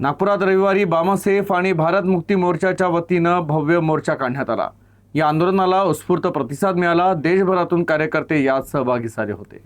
नागपुरात रविवारी बामासेफ आणि भारत मुक्ती मोर्चाच्या वतीनं भव्य मोर्चा काढण्यात आला। या आंदोलनाला उत्स्फूर्त प्रतिसाद मिळाला। देशभरातून कार्यकर्ते यात सहभागी झाले होते।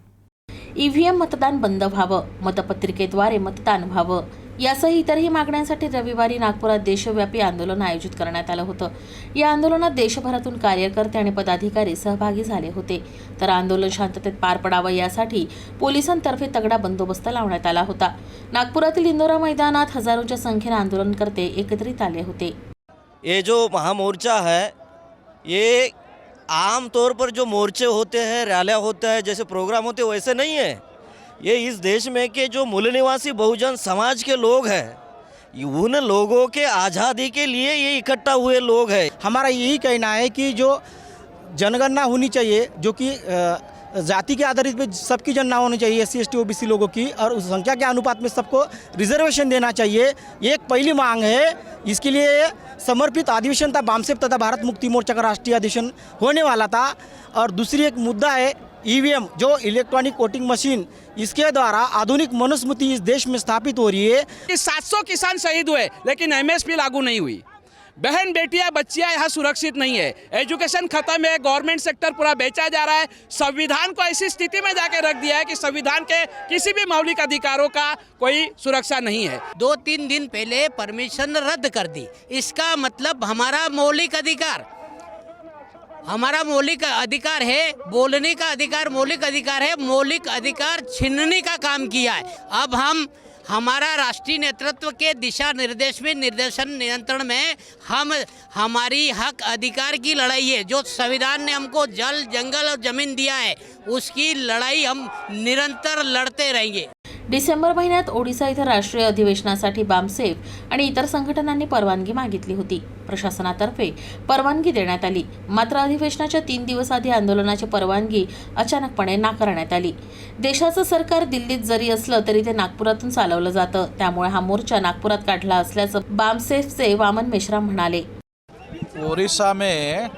ईव्हीएम मतदान बंद व्हावं, मतपत्रिकेद्वारे मतदान व्हावं यासह इतरही मागण्यांसाठी रविवारी नागपुरात देशव्यापी आंदोलन आयोजित करण्यात आलं होतं। या आंदोलनात देशभरातून कार्यकर्ते आणि पदाधिकारी सहभागी झाले होते। तर आंदोलन शांततेत पार पडावं यासाठी पोलिसांतर्फे तगडा बंदोबस्त लावण्यात आला होता। नागपुरातील इंदोरा मैदानात हजारोंच्या संख्येने आंदोलनकर्ते एकत्रित आले होते। ये जो महामोर्चा है, ये आम तौर पर जो मोर्चे होते हैं, रैलियां होते हैं, जैसे प्रोग्राम होते हैं, वैसे नहीं है। ये इस देश में के जो मूल निवासी बहुजन समाज के लोग हैं, उन लोगों के आज़ादी के लिए ये इकट्ठा हुए लोग हैं। हमारा यही कहना है कि जो जनगणना होनी चाहिए, जो कि जाति के आधारित पे सबकी जनगणना होनी चाहिए, SC ST OBC लोगों की, और उस संख्या के अनुपात में सबको रिजर्वेशन देना चाहिए। ये एक पहली मांग है। इसके लिए समर्पित अधिवेशन था बामसेफ तथा भारत मुक्ति मोर्चा का राष्ट्रीय अधिवेशन होने वाला था। और दूसरी एक मुद्दा है EVM, जो इलेक्ट्रॉनिक वोटिंग मशीन, इसके द्वारा आधुनिक मनुस्मृति इस देश में स्थापित हो रही है। 700 किसान शहीद हुए लेकिन MSP लागू नहीं हुई। बहन बेटियां बच्चियां यहाँ सुरक्षित नहीं है। एजुकेशन खत्म है, गवर्नमेंट सेक्टर पूरा बेचा जा रहा है। संविधान को ऐसी स्थिति में जाके रख दिया है कि संविधान के किसी भी मौलिक अधिकारों का कोई सुरक्षा नहीं है। 2-3 दिन पहले परमिशन रद्द कर दी। इसका मतलब हमारा मौलिक अधिकार है, बोलने का अधिकार मौलिक अधिकार है, मौलिक अधिकार छीनने का काम किया है। अब हमारा राष्ट्रीय नेतृत्व के दिशा निर्देश में, निर्देशन नियंत्रण में हमारी हक अधिकार की लड़ाई है। जो संविधान ने हमको जल, जंगल और जमीन दिया है, उसकी लड़ाई हम निरंतर लड़ते रहेंगे। डिसेंबर महिन्यात ओडिशा इथं राष्ट्रीय अधिवेशनासाठी बामसेफ आणि इतर संघटनांनी परवानगी मागितली होती। प्रशासनातर्फे परवानगी देण्यात आली, मात्र अधिवेशनाच्या 3 दिवस आधी आंदोलनाची परवानगी अचानकपणे नाकारण्यात आली। देशाचं सरकार दिल्लीत जरी असलं तरी ते नागपुरातून चालवलं जातं, त्यामुळे हा मोर्चा नागपुरात काढला असल्याचं बामसेफचे वामन मेश्राम म्हणाले। ओडिशा में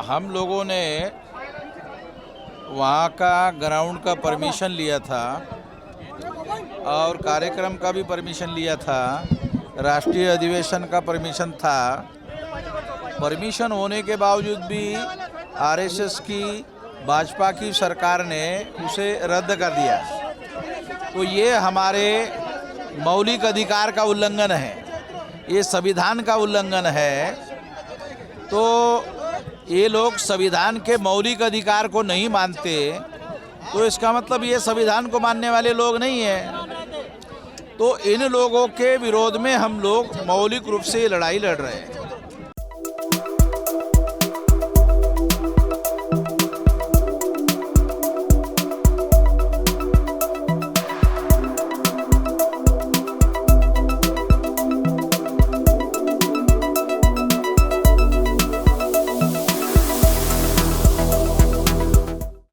हम लोगों ने वहाँ का ग्राउंड का परमिशन लिया था और कार्यक्रम का भी परमिशन लिया था, राष्ट्रीय अधिवेशन का परमिशन था। परमिशन होने के बावजूद भी RSS की, भाजपा की सरकार ने उसे रद्द कर दिया। तो ये हमारे मौलिक अधिकार का उल्लंघन है, ये संविधान का उल्लंघन है। तो ये लोग संविधान के मौलिक अधिकार को नहीं मानते, तो इसका मतलब ये संविधान को मानने वाले लोग नहीं हैं। तो इन लोगों के विरोध में हम लोग मौलिक रूप से लड़ाई लड़ रहे हैं।